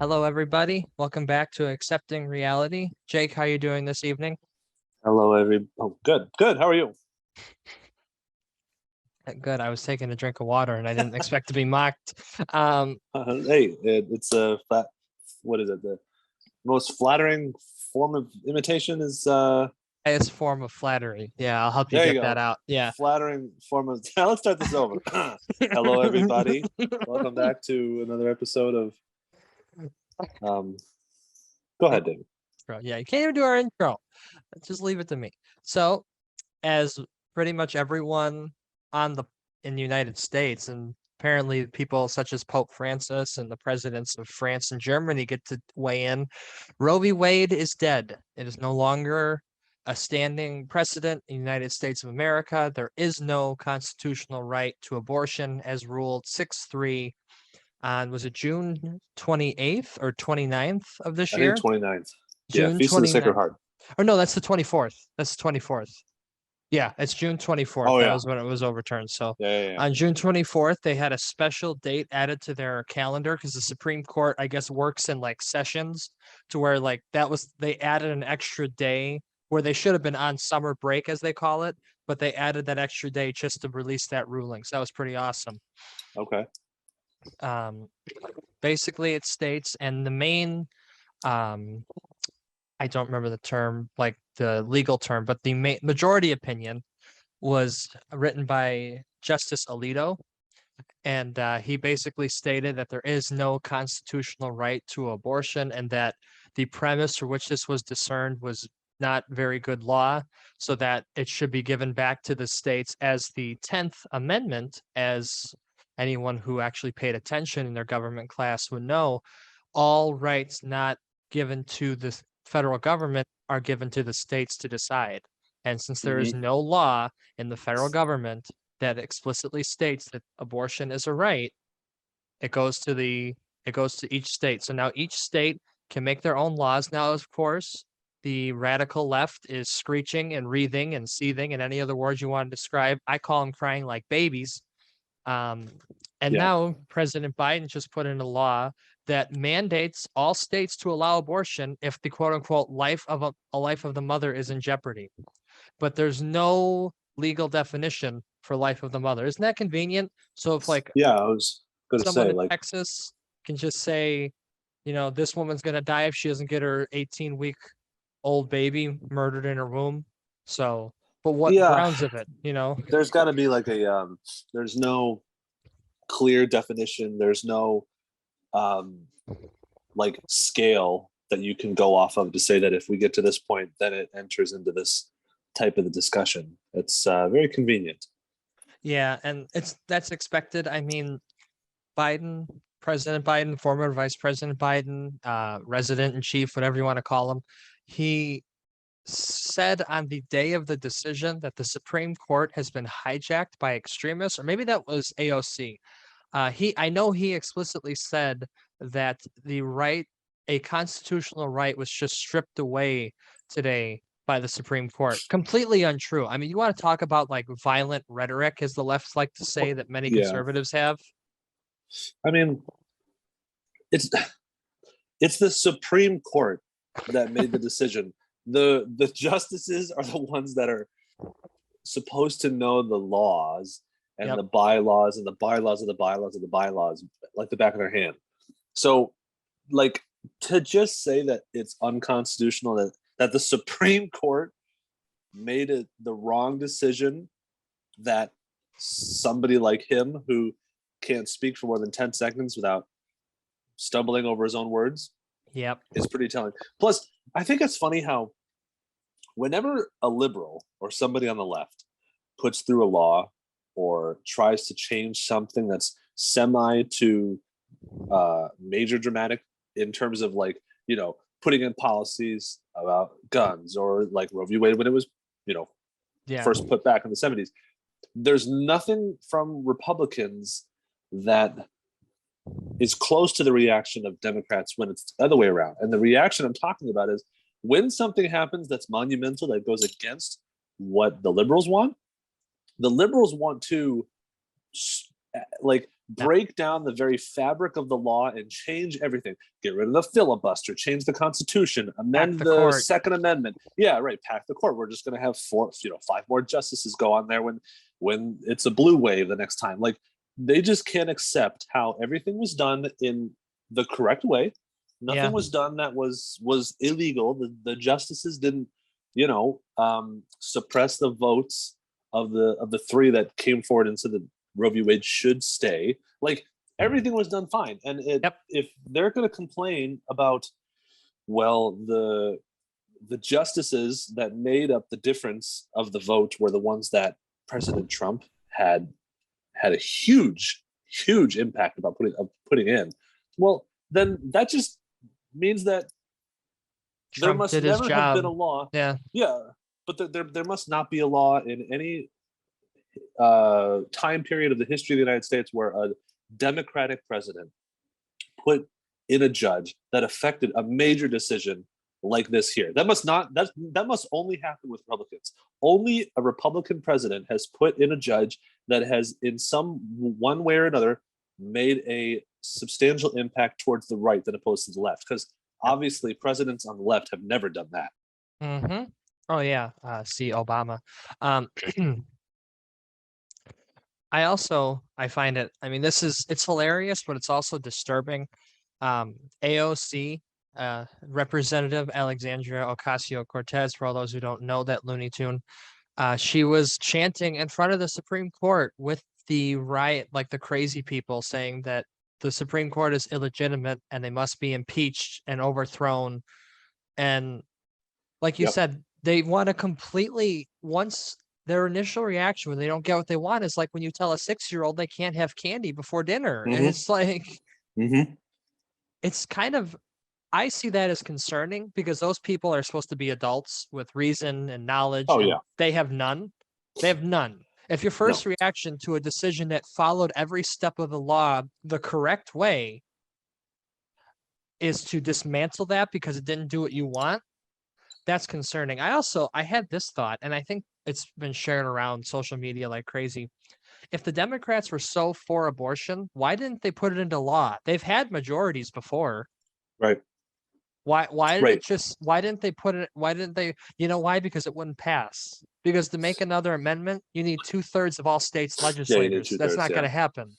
Hello, everybody. Welcome back to Accepting Reality. Jake, how are you doing this evening? Hello, Oh, good, good. How are you? Good. I was taking a drink of water and I didn't expect to be mocked. Um, Hey, it's a flat. What is it? The most flattering form of imitation is. Highest form of flattery. Yeah, I'll help you There you get that go. out. Yeah. Flattering form of. Let's start this over. Hello, everybody. Welcome back to another episode of. Um, Go ahead, David. Yeah, you can't even do our intro. Just leave it to me. So, as pretty much everyone on the in the United States, and apparently people such as Pope Francis and the presidents of France and Germany get to weigh in, Roe v. Wade is dead. It is no longer a standing precedent in the United States of America. There is no constitutional right to abortion as ruled 6-3 on, was it June 28th or 29th of this I think year? 29th. Yeah, June Feast of the Sacred 29th. Heart. Or no, that's the 24th. That's the 24th. Yeah, it's June 24th. Oh That yeah, was when it was overturned. So yeah. on June 24th, they had a special date added to their calendar because the Supreme Court, I guess, works in like sessions to where like they added an extra day where they should have been on summer break, as they call it, but they added that extra day just to release that ruling. So that was pretty awesome. Okay. Um, Basically, it states, and the main um, I don't remember the term, like the legal term, but the majority opinion was written by Justice Alito, and he basically stated that there is no constitutional right to abortion, and that the premise for which this was discerned was not very good law, so that it should be given back to the states as the 10th Amendment, as anyone who actually paid attention in their government class would know, all rights not given to the federal government are given to the states to decide. And since there is hmm no law in the federal government that explicitly states that abortion is a right, it goes to each state. So now each state can make their own laws. Now, of course, the radical left is screeching and wreathing and seething and any other words you want to describe. I call them crying like babies. Um, and Yeah. now President Biden just put in a law that mandates all states to allow abortion if the quote unquote life of a life of the mother is in jeopardy. But there's no legal definition for life of the mother. Isn't that convenient? So if like Yeah. I was gonna someone say in like. Texas can just say, this woman's gonna die if she doesn't get her 18-week old baby murdered in her womb. So, but what Yeah. grounds of it? There's got to be like a. There's no clear definition. There's no um, like scale that you can go off of to say that if we get to this point, then it enters into this type of the discussion. It's very convenient. Yeah, and that's expected. I mean, Biden, President Biden, former Vice President Biden, resident in chief, whatever you want to call him, he said on the day of the decision that the Supreme Court has been hijacked by extremists, or maybe that was AOC. I know he explicitly said that a constitutional right was just stripped away today by the Supreme Court. Completely untrue. I mean, you want to talk about like violent rhetoric, as the lefts like to say that many Yeah, conservatives have. I mean, it's it's the Supreme Court that made the decision. The justices are the ones that are supposed to know the laws and Yep. the bylaws and the bylaws of the bylaws of the bylaws like the back of their hand. So, like, to just say that it's unconstitutional, that the Supreme Court made it the wrong decision, that somebody like him who can't speak for more than 10 seconds without stumbling over his own words Yep. is pretty telling. Plus, I think it's funny how whenever a liberal or somebody on the left puts through a law or tries to change something that's semi to major dramatic in terms of like, putting in policies about guns or like Roe v. Wade when it was, Yeah. first put back in the 70s. There's nothing from Republicans that is close to the reaction of Democrats when it's the other way around. And the reaction I'm talking about is when something happens that's monumental, that goes against what the liberals want to like break down the very fabric of the law and change everything. Get rid of the filibuster, change the Constitution, amend the Second Amendment. Yeah, right. Pack the court. We're just going to have 5 more justices go on there when it's a blue wave the next time. Like they just can't accept how everything was done in the correct way. Nothing was done that was illegal. The justices didn't, suppress the votes of the 3 that came forward and said that Roe v. Wade should stay. Like everything was done fine. And if they're going to complain about, well, the justices that made up the difference of the vote were the ones that President Trump had a huge impact about putting in. Well, then that just means that Trump there must never have been a law. Yeah, but there must not be a law in any time period of the history of the United States where a Democratic president put in a judge that affected a major decision like this here. That must only happen with Republicans. Only a Republican president has put in a judge that has, in some one way or another, made a substantial impact towards the right than opposed to the left. Because obviously, presidents on the left have never done that. Mm-hmm. Oh yeah, see Obama. I find it. I mean, it's hilarious, but it's also disturbing. AOC. Representative Alexandria Ocasio-Cortez, for all those who don't know that Looney Tune, she was chanting in front of the Supreme Court with the riot, like the crazy people, saying that the Supreme Court is illegitimate and they must be impeached and overthrown. And like you said, they want to completely, once their initial reaction when they don't get what they want is like when you tell a 6-year-old they can't have candy before dinner. And it's like, it's kind of, I see that as concerning because those people are supposed to be adults with reason and knowledge. Oh, yeah. They have none. They have none. If your first reaction to a decision that followed every step of the law the correct way is to dismantle that because it didn't do what you want, that's concerning. I had this thought, and I think it's been shared around social media like crazy. If the Democrats were so for abortion, why didn't they put it into law? They've had majorities before. Right. Why didn't they put it? Why didn't they? You know why? Because it wouldn't pass. Because to make another amendment, you need 2/3 of all states legislators. That's not going to happen.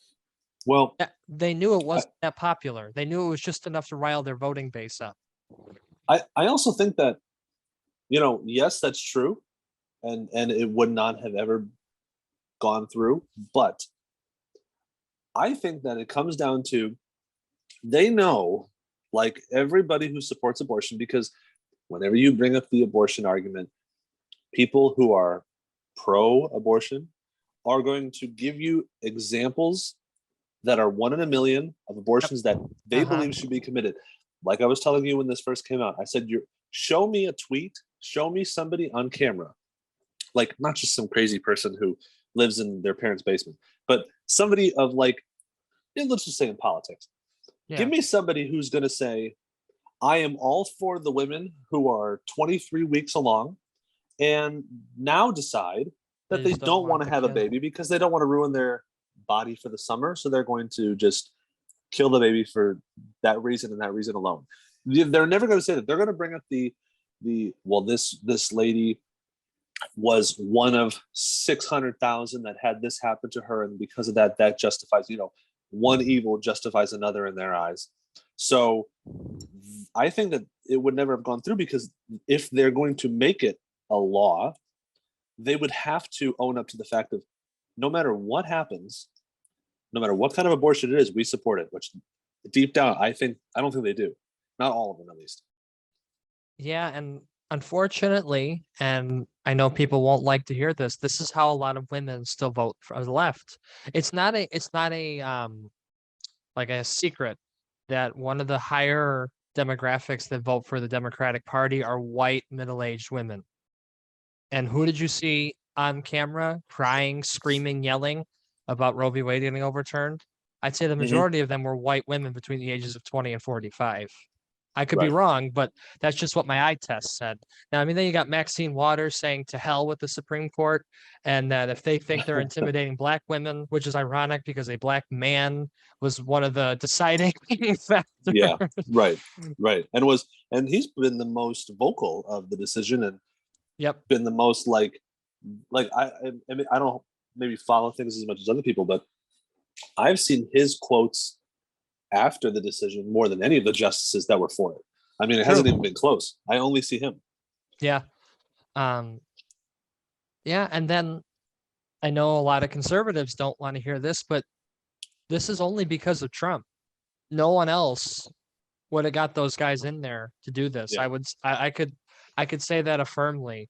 Well, they knew it wasn't that popular. They knew it was just enough to rile their voting base up. I also think that, yes, that's true. And it would not have ever gone through. But I think that it comes down to, they know, like everybody who supports abortion, because whenever you bring up the abortion argument, people who are pro-abortion are going to give you examples that are 1 in a million of abortions that they believe should be committed. Like I was telling you when this first came out, I said, show me a tweet, show me somebody on camera, like not just some crazy person who lives in their parents' basement, but somebody of like, let's just say in politics. Give me somebody who's going to say, I am all for the women who are 23 weeks along and now decide that they don't want to have a baby because they don't want to ruin their body for the summer. So they're going to just kill the baby for that reason and that reason alone. They're never going to say that. They're going to bring up this lady was one of 600,000 that had this happen to her. And because of that, that justifies, one evil justifies another in their eyes. So I think that it would never have gone through, because if they're going to make it a law, they would have to own up to the fact of no matter what happens, no matter what kind of abortion it is, we support it, which deep down, I don't think they do. Not all of them, at least. Yeah. And unfortunately, and I know people won't like to hear this, this is how a lot of women still vote for the left. It's not a like a secret that one of the higher demographics that vote for the Democratic Party are white middle-aged women. And who did you see on camera crying, screaming, yelling about Roe v. Wade getting overturned? I'd say the majority of them were white women between the ages of 20 and 45. I could be Right. wrong, but that's just what my eye test said. Now, I mean, then you got Maxine Waters saying to hell with the Supreme Court, and that if they think they're intimidating black women, which is ironic because a black man was one of the deciding Yeah. factors. Right. Right. And he's been the most vocal of the decision, and Yep. been the most like I mean, I don't maybe follow things as much as other people, but I've seen his quotes after the decision more than any of the justices that were for it. I mean, it True. hasn't even been close. I only see him. Yeah. Um, yeah. And then I know a lot of conservatives don't want to hear this, but this is only because of Trump. No one else would have got those guys in there to do this. Yeah. I could say that affirmly.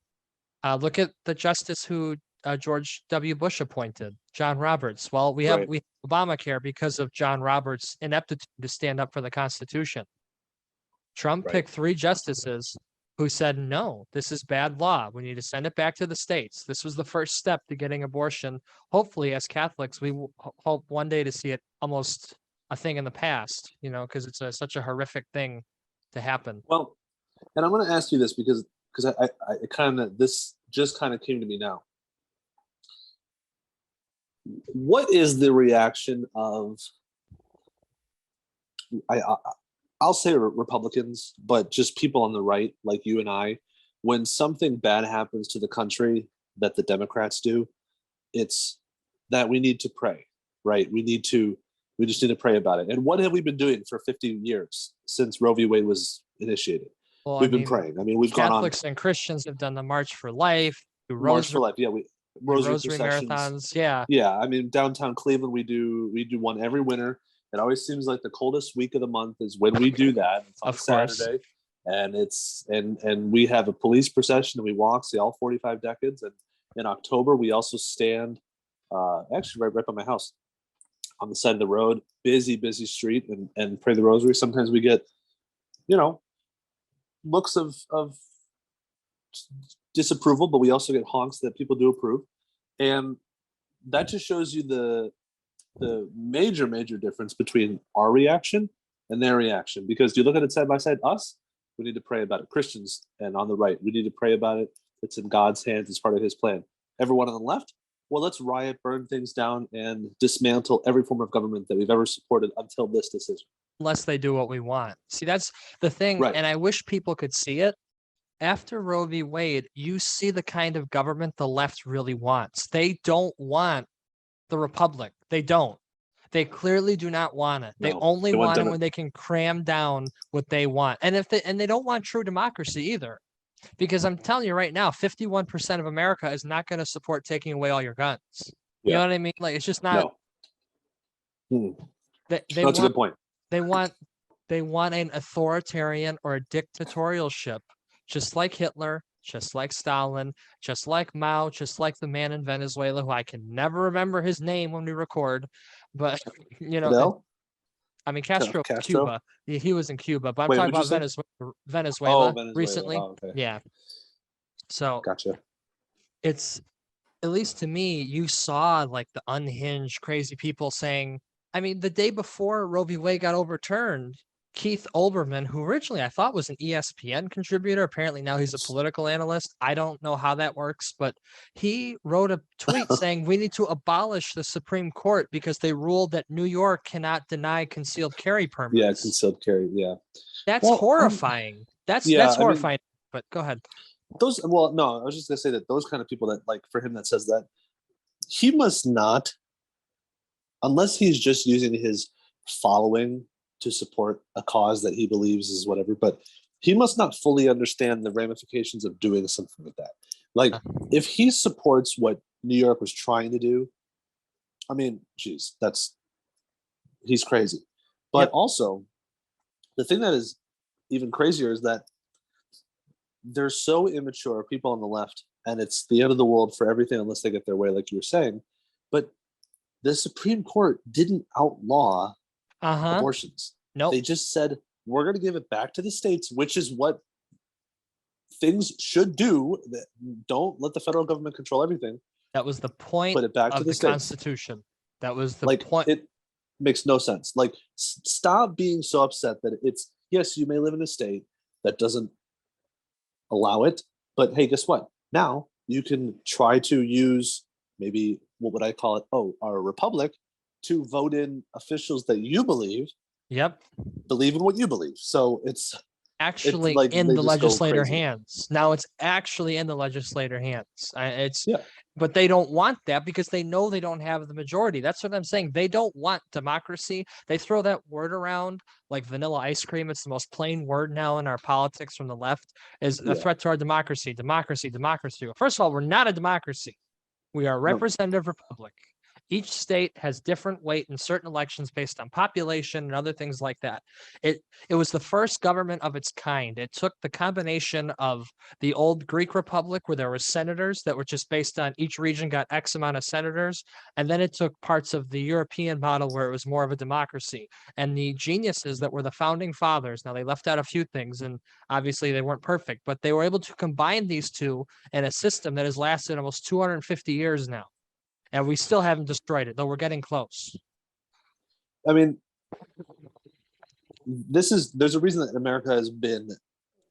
Look at the justice who George W. Bush appointed, John Roberts. Well, Right. we have Obamacare because of John Roberts' ineptitude to stand up for the Constitution. Trump Right. picked 3 justices who said, no, this is bad law. We need to send it back to the states. This was the first step to getting abortion. Hopefully, as Catholics, we hope one day to see it almost a thing in the past, because it's such a horrific thing to happen. Well, and I'm going to ask you this because I kind of this just kind of came to me now. What is the reaction of I'll say Republicans, but just people on the right like you and I, when something bad happens to the country that the Democrats do, it's that we need to pray, right? We just need to pray about it. And what have we been doing for 50 years since Roe v. Wade was initiated? Well, We've been praying. I mean, we've Catholics gone on and Christians have done the March for Life, the March for Life. Yeah, rosary processions. marathons. Yeah. Yeah, I mean, downtown Cleveland, we do one every winter. It always seems like the coldest week of the month is when we do that. It's on Of course. Saturday, and it's and we have a police procession and we walk, see all 45 decades. And in October, we also stand, actually right by my house, on the side of the road, busy street, and pray the rosary. Sometimes we get, looks of disapproval, but we also get honks that people do approve, and that just shows you the major difference between our reaction and their reaction. Because you look at it side by side, us, we need to pray about it. Christians and on the right, we need to pray about it. It's in God's hands. It's part of His plan. Everyone on the left, well, let's riot, burn things down, and dismantle every form of government that we've ever supported until this decision. Unless they do what we want. See, that's the thing, Right. and I wish people could see it. After Roe v. Wade, you see the kind of government the left really wants. They don't want the republic. They don't. They clearly do not want it. They No, only they want want it demo- when they can cram down what they want. And they don't want true democracy either. Because I'm telling you right now, 51% of America is not going to support taking away all your guns. You Yeah. know what I mean? Like, it's just not. No. They That's a good point. They want an authoritarian or a dictatorialship, just like Hitler, just like Stalin, just like Mao, just like the man in Venezuela who I can never remember his name when we record, but Fidel? I mean Castro, Castro? Cuba. He was in Cuba, but I'm Wait, talking what'd you about say? Venezuela, Venezuela. recently. Oh, okay. Yeah. So Gotcha. it's, at least to me, you saw like the unhinged, crazy people saying, I mean, the day before Roe v. Wade got overturned, Keith Olbermann, who originally I thought was an ESPN contributor, apparently now he's a political analyst. I don't know how that works, but he wrote a tweet saying we need to abolish the Supreme Court because they ruled that New York cannot deny concealed carry permits. Yeah, concealed carry. Yeah. That's horrifying. That's horrifying. But go ahead. No, I was just gonna say that those kind of people that, like, for him that says that, he must not, unless he's just using his following to support a cause that he believes is whatever, but he must not fully understand the ramifications of doing something like that. Like, if he supports what New York was trying to do, I mean, geez, he's crazy. But also, the thing that is even crazier is that they're so immature, people on the left, and it's the end of the world for everything unless they get their way, like you were saying. But the Supreme Court didn't outlaw abortions. Nope. They just said, we're going to give it back to the states, which is what things should do. Don't let the federal government control everything. That was the point Put it back of to the the Constitution. That was the point. It makes no sense. Like, stop being so upset that it's, yes, you may live in a state that doesn't allow it, but hey, guess what? Now you can try to use, maybe, what would I call it? Oh, our republic, to vote in officials that you Yep. believe in what you believe. So it's Actually like in they the just go legislator crazy. hands. Now it's actually in the legislator hands. It's Yeah. but they don't want that because they know they don't have the majority. That's what I'm saying. They don't want democracy. They throw that word around like vanilla ice cream. It's the most plain word now in our politics from the left, is a Yeah. threat to our democracy. Democracy, democracy. Well, first of all, we're not a democracy. We are a No. representative republic. Each state has different weight in certain elections based on population and other things like that. It was the first government of its kind. It took the combination of the old Greek Republic, where there were senators that were just based on each region got X amount of senators, and then it took parts of the European model where it was more of a democracy. And the geniuses that were the founding fathers, now they left out a few things, and obviously they weren't perfect, but they were able to combine these two in a system that has lasted almost 250 years now. And we still haven't destroyed it, though we're getting close. I mean, there's a reason that America has been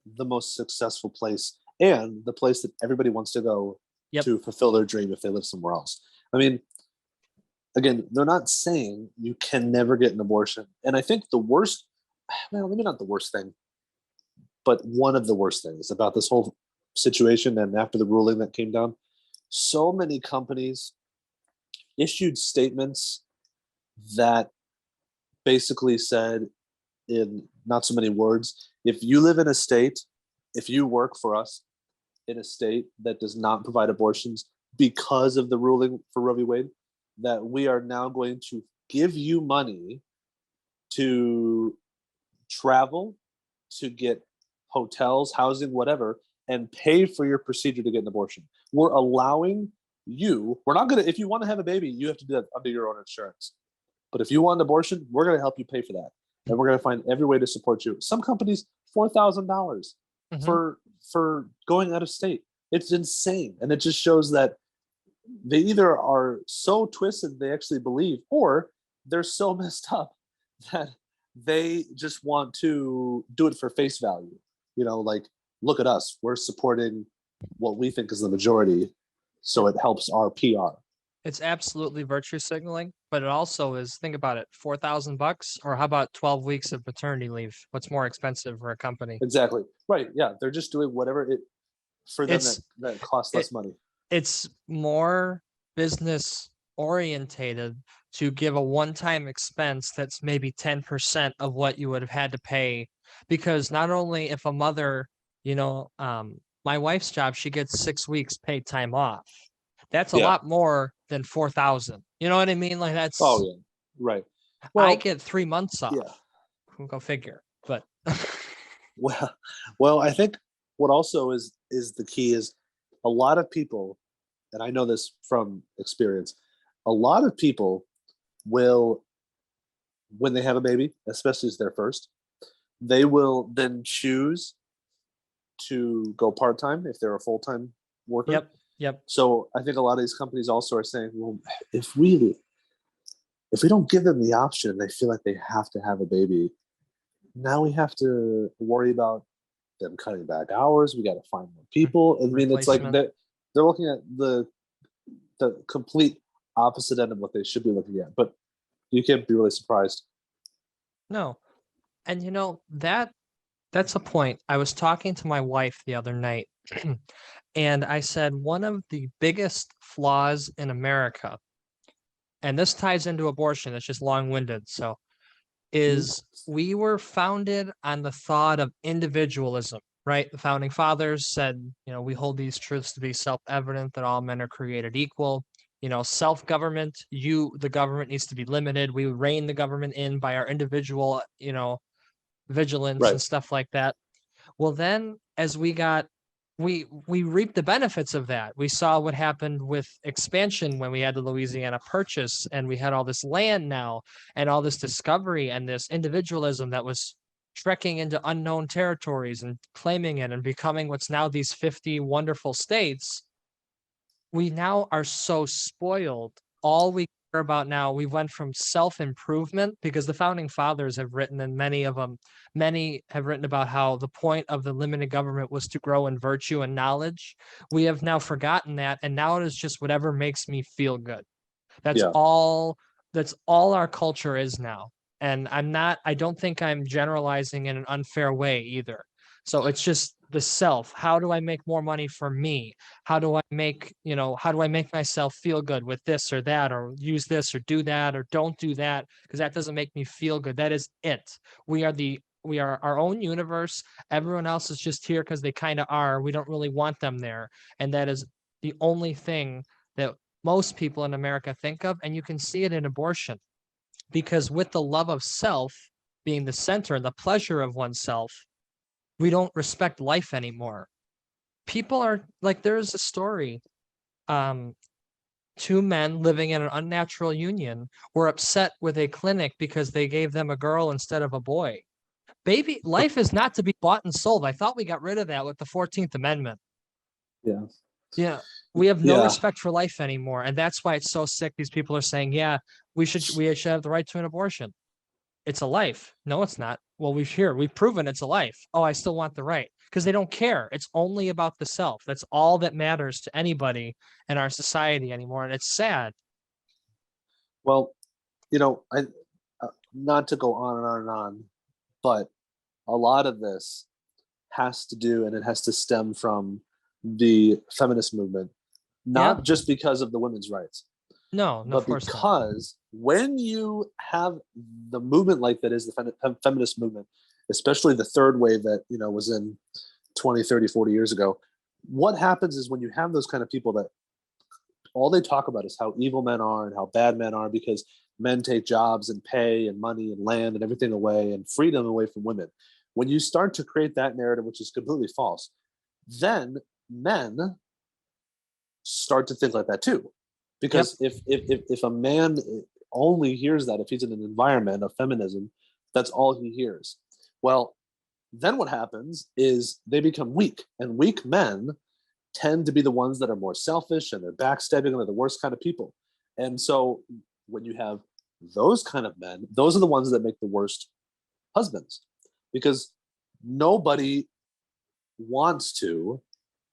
the most successful place and the place that everybody wants to go Yep. to fulfill their dream if they live somewhere else. I mean, again, they're not saying you can never get an abortion. And I think the worst, well, maybe not the worst thing, but one of the worst things about this whole situation and after the ruling that came down, so many companies issued statements that basically said, in not so many words, if you live in a state, if you work for us in a state that does not provide abortions because of the ruling for Roe v. Wade, that we are now going to give you money to travel, to get hotels, housing, whatever, and pay for your procedure to get an abortion. We're allowing you, we're not going to, if you want to have a baby, you have to do that under your own insurance. But if you want an abortion, we're going to help you pay for that. And we're going to find every way to support you. Some companies, $4,000 for going out of state. It's insane. And it just shows that they either are so twisted they actually believe, or they're so messed up that they just want to do it for face value. You know, like, look at us. We're supporting what we think is the majority. So it helps our PR. It's absolutely virtue signaling, but it also is, think about it, $4,000, or how about 12 weeks of paternity leave? What's more expensive for a company? Exactly. Right. Yeah. They're just doing whatever it for them It's that costs less money. it's more business orientated to give a one-time expense that's maybe 10% of what you would have had to pay. Because not only if a mother, my wife's job, she gets 6 weeks paid time off. That's a Yeah. lot more than 4,000. You know what I mean? Like that's, Oh yeah. Right. I Well, get 3 months off. yeah. Go figure. But Well, I think what also is the key is a lot of people, and I know this from experience, a lot of people will, when they have a baby, especially as their first, they will then choose to go part-time if they're a full-time worker. Yep. So I think a lot of these companies also are saying, well, if we don't give them the option, they feel like they have to have a baby. Now we have to worry about them cutting back hours. We got to find more people. I mean, it's like they're looking at the complete opposite end of what they should be looking at. But you can't be really surprised. No. And that's a point. I was talking to my wife the other night, and I said one of the biggest flaws in America, and this ties into abortion, it's just long-winded, so is we were founded on the thought of individualism, right? The founding fathers said, we hold these truths to be self-evident that all men are created equal. Self-government, the government needs to be limited. We rein the government in by our individual, vigilance and stuff like that. Well, then as we reaped the benefits of that. We saw what happened with expansion when we had the Louisiana Purchase, and we had all this land now and all this discovery and this individualism that was trekking into unknown territories and claiming it and becoming what's now these 50 wonderful states. We now are so spoiled. All we about now, we went from self-improvement, because the founding fathers have written, and many have written about how the point of the limited government was to grow in virtue and knowledge. We have now forgotten that, and now it is just whatever makes me feel good. That's Yeah. all that's all our culture is now. And I don't think I'm generalizing in an unfair way either. So it's just the self. How do I make more money for me? How do I make myself feel good with this or that, or use this or do that, or don't do that, because that doesn't make me feel good. That is it. We are our own universe. Everyone else is just here because they kind of are. We don't really want them there. And that is the only thing that most people in America think of, and you can see it in abortion, because with the love of self being the center and the pleasure of oneself, we don't respect life anymore. People are like, there's a story. Um, Two men living in an unnatural union were upset with a clinic because they gave them a girl instead of a boy. Baby, life is not to be bought and sold. I thought we got rid of that with the 14th Amendment. Yeah. Yeah, we have no Yeah. respect for life anymore, and that's why it's so sick. These people are saying, "Yeah, we should have the right to an abortion. It's a life." No, it's not. Well, we've proven it's a life. Oh, I still want the right, because they don't care. It's only about the self. That's all that matters to anybody in our society anymore, and it's sad. Well, I not to go on and on and on, but a lot of this has to do and it has to stem from the feminist movement, Yeah, not just because of the women's rights, no, no, of but course not. because when you have the movement like that is the feminist movement, especially the third wave that was in 20, 30, 40 years ago, what happens is when you have those kind of people that all they talk about is how evil men are and how bad men are because men take jobs and pay and money and land and everything away and freedom away from women. When you start to create that narrative, which is completely false, then men start to think like that too. Yep. Because if a man only hears that, if he's in an environment of feminism, that's all he hears. Well, then what happens is they become weak, and weak men tend to be the ones that are more selfish and they're backstabbing and they're the worst kind of people. And so when you have those kind of men, those are the ones that make the worst husbands, because nobody wants to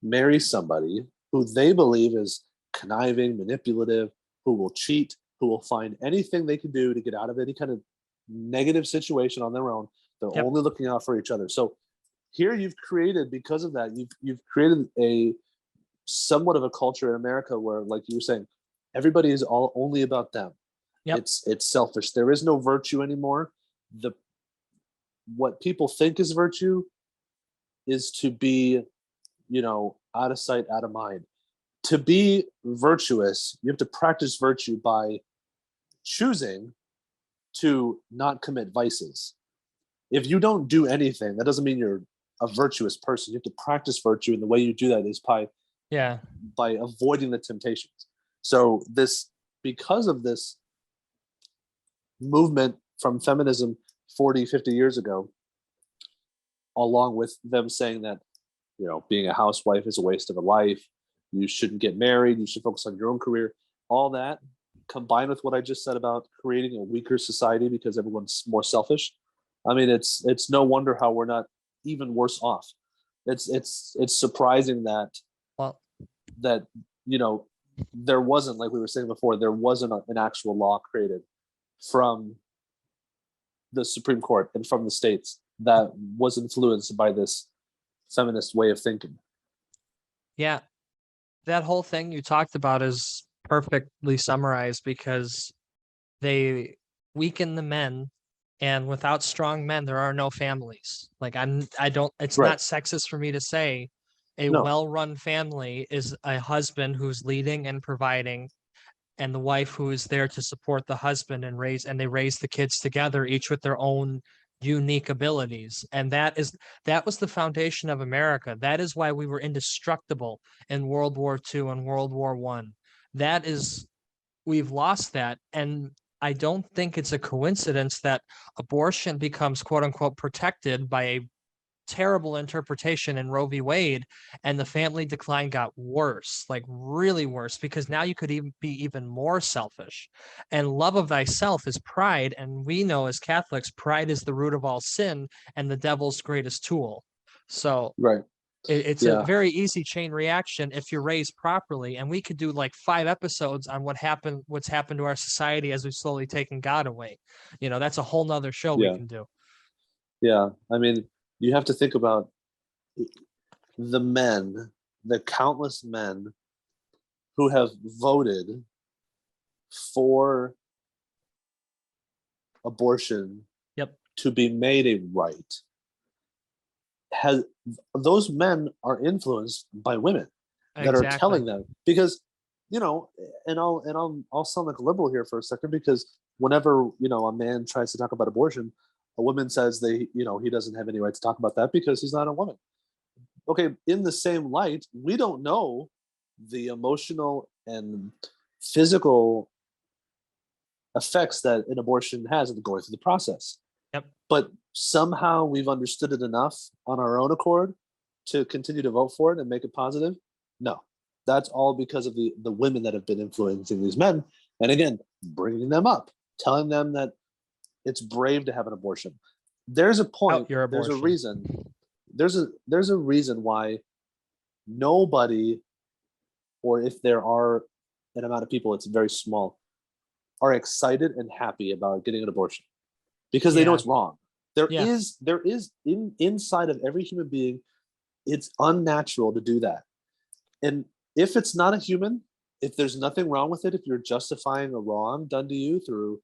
marry somebody who they believe is conniving, manipulative, who will cheat, who will find anything they can do to get out of any kind of negative situation on their own. They're Yep. only looking out for each other. So here you've created, because of that, you've created a somewhat of a culture in America where, like you were saying, everybody is all only about them. Yep. It's selfish. There is no virtue anymore. The What people think is virtue is to be, out of sight, out of mind. To be virtuous, you have to practice virtue by choosing to not commit vices. If you don't do anything, that doesn't mean you're a virtuous person. You have to practice virtue, and the way you do that is Yeah. by avoiding the temptations. So because of this movement from feminism 40, 50 years ago, along with them saying that, being a housewife is a waste of a life, you shouldn't get married, you should focus on your own career, all that combined with what I just said about creating a weaker society because everyone's more selfish. I mean, it's no wonder how we're not even worse off. It's surprising that Well, that there wasn't, like we were saying before, there wasn't an actual law created from the Supreme Court and from the states that was influenced by this feminist way of thinking. yeah, that whole thing you talked about is perfectly summarized, because they weaken the men, and without strong men there are no families. Like, I don't it's Right. not sexist for me to say a No. well-run family is a husband who's leading and providing, and the wife who is there to support the husband and they raise the kids together, each with their own unique abilities. And that was the foundation of America. That is why we were indestructible in World War II and World War One. That is, we've lost that. And I don't think it's a coincidence that abortion becomes quote unquote protected by a terrible interpretation in Roe v. Wade, and the family decline got worse, like really worse, because now you could even be even more selfish. And love of thyself is pride, and we know as Catholics, pride is the root of all sin and the devil's greatest tool. So Right. it's a Yeah. very easy chain reaction if you're raised properly. And we could do like 5 episodes on what's happened to our society as we've slowly taken God away. That's a whole nother show we Yeah. can do. Yeah. I mean, you have to think about the men, the countless men who have voted for abortion Yep. to be made a right. Has those men are influenced by women that are telling them, because and I'll sound like a liberal here for a second, because whenever a man tries to talk about abortion, a woman says he doesn't have any right to talk about that because he's not a woman. Okay, in the same light, we don't know the emotional and physical effects that an abortion has in going through the process. Yep. But somehow we've understood it enough on our own accord to continue to vote for it and make it positive. No, that's all because of the women that have been influencing these men, and again, bringing them up, telling them that it's brave to have an abortion. There's a point. There's a reason. There's a reason why nobody, or if there are an amount of people, it's very small, are excited and happy about getting an abortion, because they know it's wrong. There is inside of every human being, it's unnatural to do that. And if it's not a human, if there's nothing wrong with it, if you're justifying a wrong done to you through,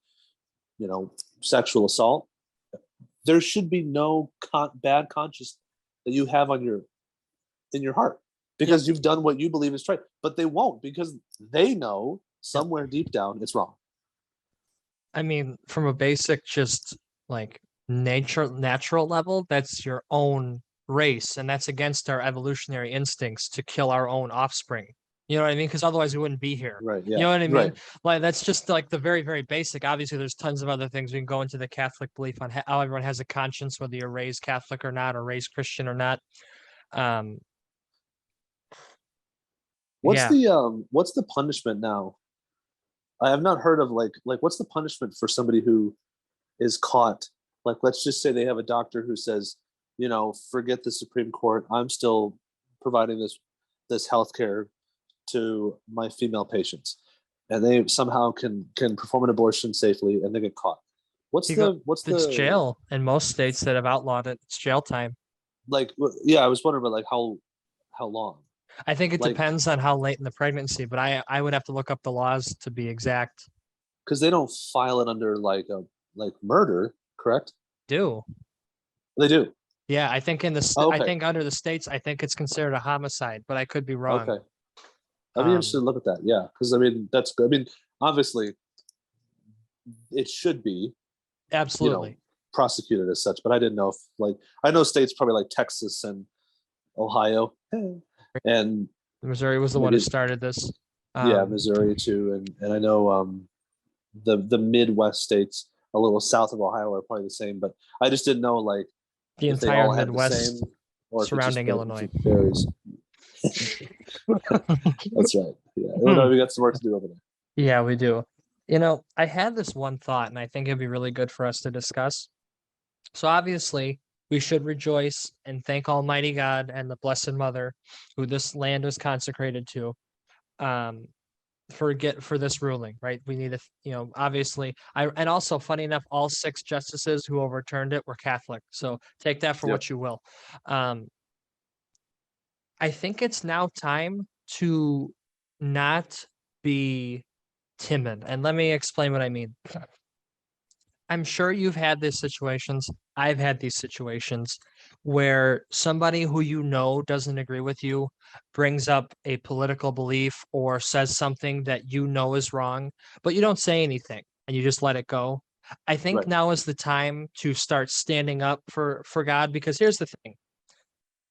sexual assault, there should be no bad conscience that you have in your heart, because you've done what you believe is right. But they won't, because they know somewhere deep down it's wrong. I mean, from a basic, just like natural level, that's your own race, and that's against our evolutionary instincts to kill our own offspring. You know what I mean? Because otherwise we wouldn't be here. Right. Yeah. You know what I mean? Right. Like, that's just like the very, very basic. Obviously, there's tons of other things. We can go into the Catholic belief on how everyone has a conscience, whether you're raised Catholic or not, or raised Christian or not. What's the punishment now? I have not heard of like what's the punishment for somebody who is caught? Like, let's just say they have a doctor who says, forget the Supreme Court, I'm still providing this health care to my female patients, and they somehow can perform an abortion safely, and they get caught. It's jail in most states that have outlawed it. It's jail time. Like, yeah, I was wondering about like how long. I think it depends on how late in the pregnancy, but I would have to look up the laws to be exact. Because they don't file it under like murder, correct? They do. Yeah, I think I think under the states, I think it's considered a homicide, but I could be wrong. Okay. I'd be interested to look at that. Yeah, because I mean that's good. I mean, obviously, it should be absolutely prosecuted as such, but I didn't know if I know states probably like Texas and Ohio, and Missouri was the one who started this. Missouri too, and I know the Midwest states a little south of Ohio are probably the same, but I just didn't know like the entire Midwest surrounding Illinois. That's right. Yeah, Illinois, we got some work to do over there. Yeah, we do. I had this one thought, and I think it'd be really good for us to discuss. So obviously, we should rejoice and thank Almighty God and the Blessed Mother, who this land was consecrated to, for this ruling, right? We need to, obviously, and also, funny enough, all 6 justices who overturned it were Catholic. So take that for what you will. I think it's now time to not be timid, and let me explain what I mean. I'm sure you've had these situations. I've had these situations where somebody who doesn't agree with you brings up a political belief or says something that is wrong, but you don't say anything and you just let it go. I think now is the time to start standing up for God, because here's the thing.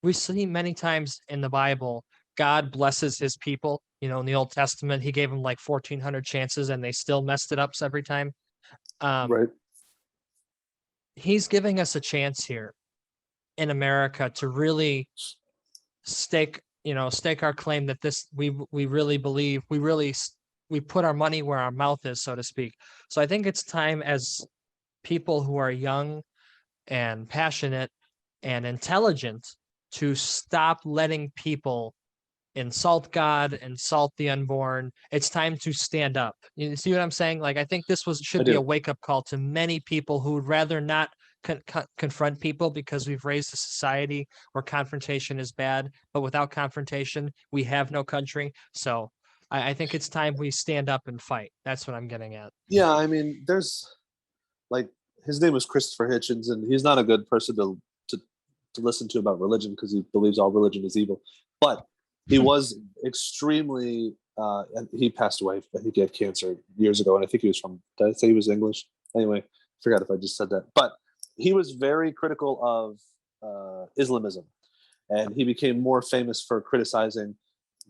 We see many times in the Bible, God blesses his people. In the Old Testament, he gave them like 1,400 chances and they still messed it up every time. Right. He's giving us a chance here. in America to really stake our claim that we really believe, we put our money where our mouth is, so to speak. So I think it's time, as people who are young and passionate and intelligent, to stop letting people insult God, insult the unborn. It's time to stand up. You see what I'm saying? Like, I think this I should be a do. wake-up call to many people who would rather not confront people, because we've raised a society where confrontation is bad, but without confrontation, we have no country. So I think it's time we stand up and fight. That's what I'm getting at. Yeah, I mean, there's like his name was Christopher Hitchens, and he's not a good person to listen to about religion because he believes all religion is evil. But he was extremely. He passed away. I think he had cancer years ago, and I think he was from. Did I say he was English? Anyway, forgot if I just said that. But he was very critical of Islamism, and he became more famous for criticizing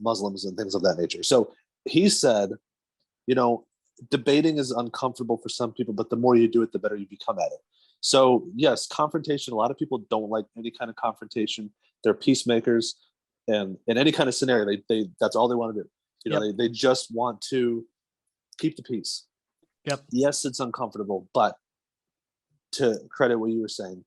Muslims and things of that nature. So he said, you know, debating is uncomfortable for some people, but the more you do it, the better you become at it. So yes, confrontation. A lot of people don't like any kind of confrontation. They're peacemakers, and in any kind of scenario, they that's all they want to do. You know, Yep. they just want to keep the peace. Yep. Yes, it's uncomfortable, but to credit what you were saying,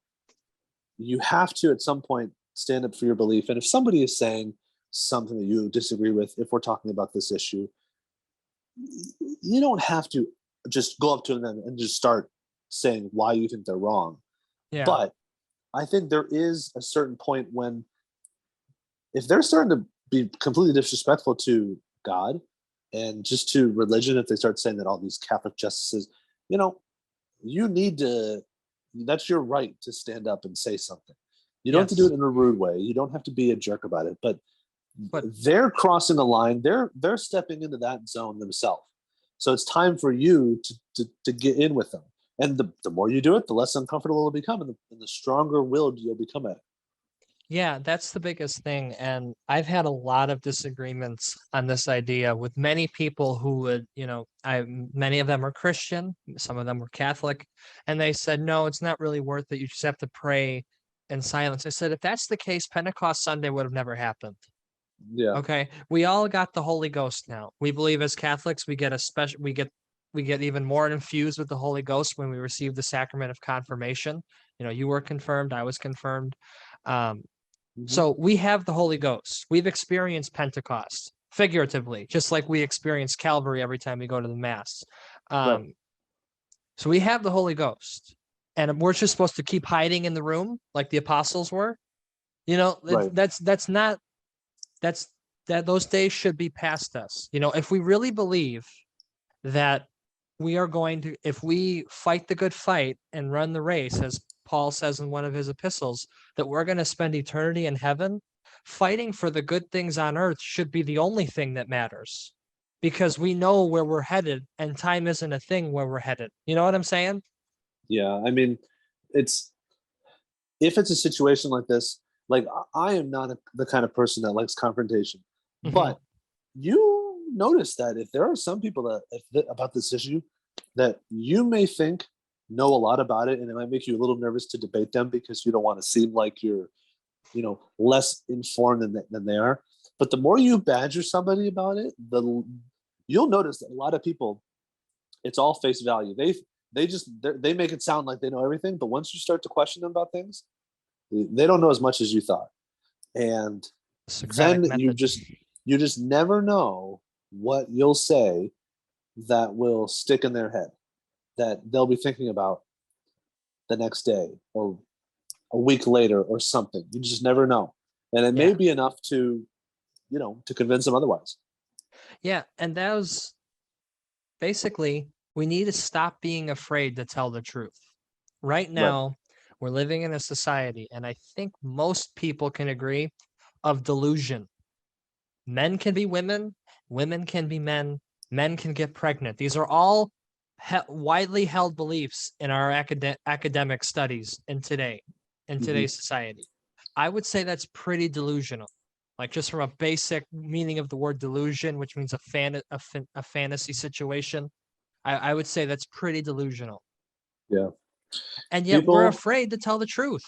you have to at some point stand up for your belief. And if somebody is saying something that you disagree with, if we're talking about this issue, you don't have to just go up to them and just start saying why you think they're wrong. Yeah. But I think there is a certain point when, if they're starting to be completely disrespectful to God and just to religion, if they start saying that all these Catholic justices, you know, you need to, that's your right to stand up and say something. You don't have to do Yes. it in a rude way. You don't have to be a jerk about it, but But they're crossing a line. They're stepping into that zone themselves. So it's time for you to get in with them. And the more you do it, the less uncomfortable it'll become, and the stronger willed you'll become at it. yeah, that's the biggest thing. And I've had a lot of disagreements on this idea with many people who would, many of them are Christian, some of them were Catholic, and they said, no, it's not really worth it. You just have to pray in silence. I said, if that's the case, Pentecost Sunday would have never happened. Yeah. Okay. We all got the Holy Ghost now. We believe as Catholics, we get even more infused with the Holy Ghost when we receive the sacrament of confirmation. You were confirmed, I was confirmed. Mm-hmm. So we have the Holy Ghost. We've experienced Pentecost figuratively, just like we experience Calvary every time we go to the Mass. Right. So we have the Holy Ghost, and we're just supposed to keep hiding in the room like the apostles were. Right. Those days should be past us. If we really believe that if we fight the good fight and run the race, as Paul says in one of his epistles, that we're going to spend eternity in heaven, fighting for the good things on earth should be the only thing that matters, because we know where we're headed, and time isn't a thing where we're headed. You know what I'm saying? Yeah. I mean, if it's a situation like this, like I am not the kind of person that likes confrontation, but you notice that if there are some people about this issue that you may think know a lot about it, and it might make you a little nervous to debate them because you don't want to seem like you're, less informed than they are. But the more you badger somebody about it, you'll notice that a lot of people, it's all face value. They make it sound like they know everything, but once you start to question them about things, they don't know as much as you thought. And Socratic then method. you just never know what you'll say that will stick in their head, that they'll be thinking about the next day or a week later or something. You just never know. And it may Yeah. be enough to convince them otherwise. Yeah, and that was basically, we need to stop being afraid to tell the truth. Right Right. now, we're living in a society, and I think most people can agree, of delusion. Men can be women, women can be men can get pregnant. These are all widely held beliefs in our academic studies in today's society. I would say that's pretty delusional. Like, just from a basic meaning of the word delusion, which means a fantasy situation, I would say that's pretty delusional. Yeah. And yet we're People, afraid to tell the truth.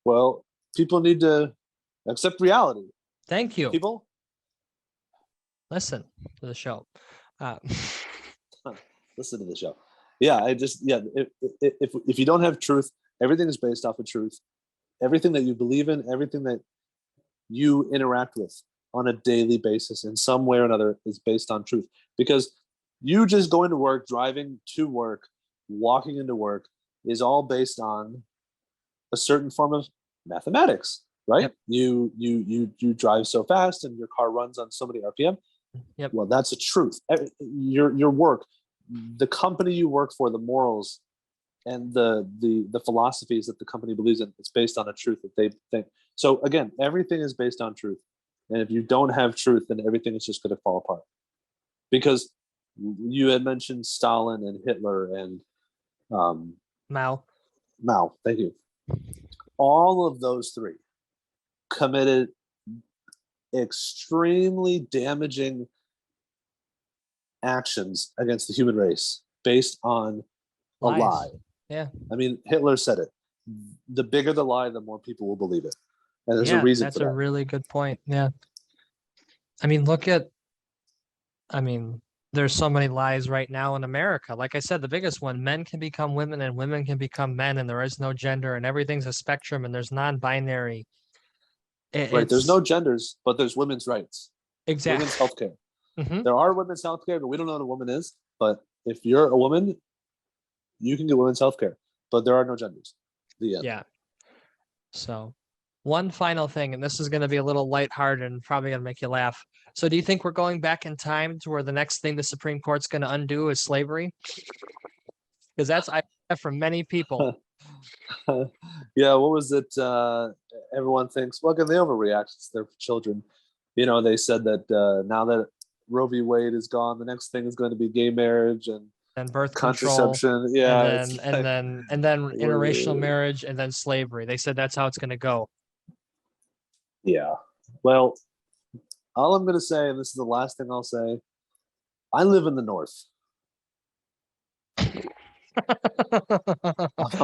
Well, people need to accept reality. Thank you. People, Listen to the show. listen to the show. Yeah, if you don't have truth, everything is based off of truth. Everything that you believe in, everything that you interact with on a daily basis in some way or another is based on truth. Because you just going to work, driving to work, walking into work is all based on a certain form of mathematics, right? Yep. You drive so fast and your car runs on so many RPM. Yep. Well, that's a truth. Your work, the company you work for, the morals and the philosophies that the company believes in, it's based on a truth that they think. So again, everything is based on truth. And if you don't have truth, then everything is just going to fall apart. Because you had mentioned Stalin and Hitler and Mao. Thank you. All of those three committed extremely damaging actions against the human race based on a Lies. lie. Yeah. I mean, Hitler said it. The bigger the lie, the more people will believe it. And there's a reason that's for that. a really good point. Yeah. There's so many lies right now in America. Like I said, the biggest one, men can become women and women can become men, and there is no gender, and everything's a spectrum, and there's non-binary. Right. There's no genders, but there's women's rights. Exactly. Women's healthcare. Mm-hmm. There are women's healthcare, but we don't know what a woman is. But if you're a woman, you can get women's healthcare. But there are no genders. The end. Yeah. So one final thing, and this is going to be a little lighthearted and probably going to make you laugh. So do you think we're going back in time to where the next thing the Supreme Court's going to undo is slavery? Because I heard from many people. Yeah, what was it? Everyone thinks, well, again, they overreact. It's their children. They said that now that Roe v. Wade is gone, the next thing is going to be gay marriage and birth contraception. control, Yeah, and then interracial marriage, and then slavery. They said that's how it's going to go. Yeah. Well, all I'm going to say, and this is the last thing I'll say, I live in the North. I'm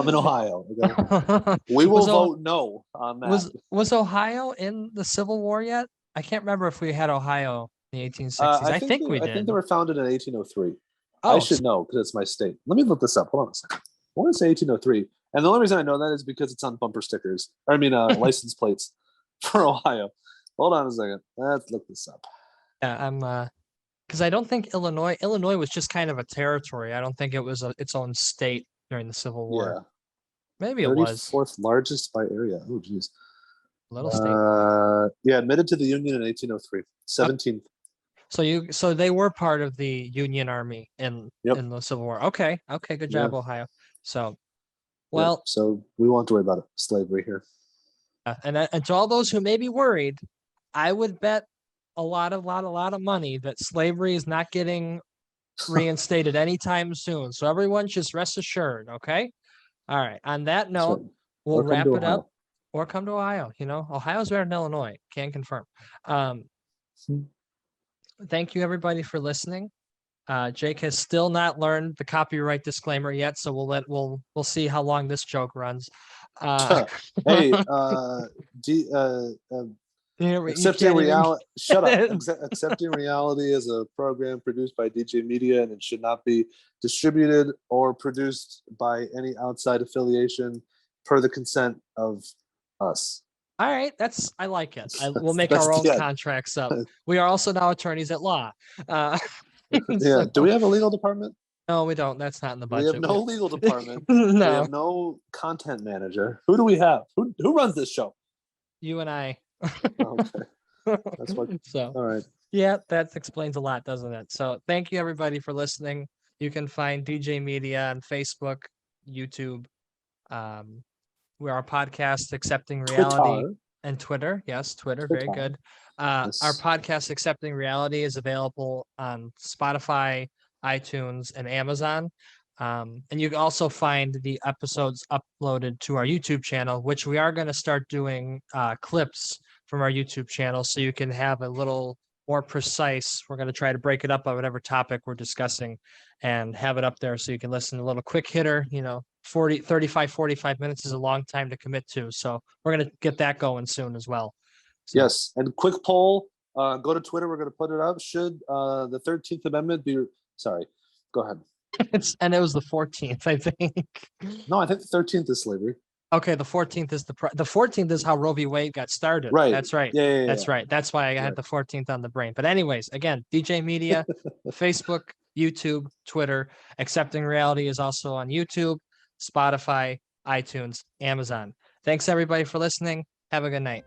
in Ohio. Okay? We will vote no on that. Was Ohio in the Civil War yet? I can't remember if we had Ohio in the 1860s. I think we did. I think they were founded in 1803. Oh, I should know because it's my state. Let me look this up. Hold on a second. I want to say 1803. And the only reason I know that is because it's on bumper stickers. License plates for Ohio. Hold on a second. Let's look this up. Yeah, I'm because I don't think Illinois was just kind of a territory. I don't think it was its own state during the Civil War. Yeah. Maybe it was. 34th largest by area. Oh, geez. Little state. Yeah, admitted to the Union in 1803. 17th. So they were part of the Union Army in the Civil War. Okay, good job, Ohio. So, well, so we won't worry about it. Slavery here. And to all those who may be worried, I would bet a lot of money that slavery is not getting reinstated anytime soon. So everyone just rest assured. Okay. All right. On that note, we'll wrap it up. Or come to Ohio. Ohio's better than Illinois. Can confirm. Thank you everybody for listening. Jake has still not learned the copyright disclaimer yet, so we'll see how long this joke runs. Hey, accepting reality. Shut up. Accepting reality is a program produced by DJ Media, and it should not be distributed or produced by any outside affiliation per the consent of us. All right, I like it. We'll make our own contracts up. We are also now attorneys at law. Yeah. Do we have a legal department? No, we don't. That's not in the budget. We have no legal department. No. We have no content manager. Who do we have? Who runs this show? You and I. Okay. That's what. So. All right. Yeah, that explains a lot, doesn't it? So thank you everybody for listening. You can find DJ Media on Facebook, YouTube. We are a podcast Accepting Reality and Twitter. Yes, Twitter. Very good. Yes. Our podcast Accepting Reality is available on Spotify, iTunes, and Amazon. And you can also find the episodes uploaded to our YouTube channel, which we are going to start doing clips from our YouTube channel so you can have a little more precise. We're going to try to break it up by whatever topic we're discussing and have it up there so you can listen to a little quick hitter, 45 minutes is a long time to commit to. So we're going to get that going soon as well. So, Yes, and quick poll. Go to Twitter. We're going to put it up. Should the 13th Amendment be? Sorry, go ahead. and it was the 14th, I think. No, I think the 13th is slavery. Okay, the 14th is the 14th is how Roe v. Wade got started. Right. That's right. Yeah. That's right. That's why I had the 14th on the brain. But anyways, again, DJ Media, Facebook, YouTube, Twitter. Accepting Reality is also on YouTube, Spotify, iTunes, Amazon. Thanks everybody for listening. Have a good night.